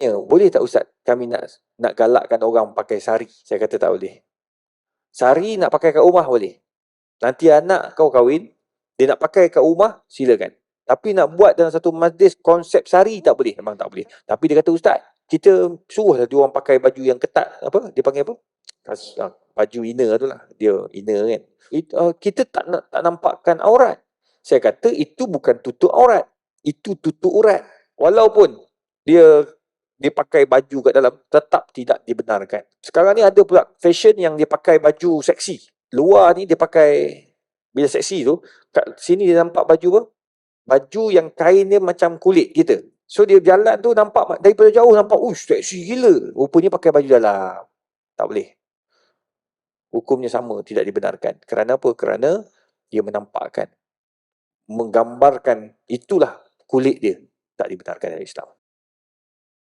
Ya, boleh tak Ustaz kami nak galakkan orang pakai sari? Saya kata tak boleh. Sari nak pakai kat rumah boleh. Nanti anak kau kahwin, dia nak pakai kat rumah, silakan. Tapi nak buat dalam satu majlis konsep sari tak boleh, memang tak boleh. Tapi dia kata Ustaz, kita suruhlah dia orang pakai baju yang ketat, apa dia panggil apa? Baju inner tu lah, dia inner kan. Kita tak nampakkan aurat. Saya kata itu bukan tutup aurat, itu tutup urat. Walaupun dia pakai baju kat dalam, tetap tidak dibenarkan. Sekarang ni ada pula fashion yang dia pakai baju seksi. Luar ni dia pakai, bila seksi tu, kat sini dia nampak baju apa? Baju yang kain dia macam kulit kita. So dia jalan tu nampak, daripada jauh nampak, seksi gila. Rupanya pakai baju dalam. Tak boleh. Hukumnya sama, tidak dibenarkan. Kerana apa? Kerana dia menampakkan, menggambarkan itulah kulit dia. Tak dibenarkan dalam Islam.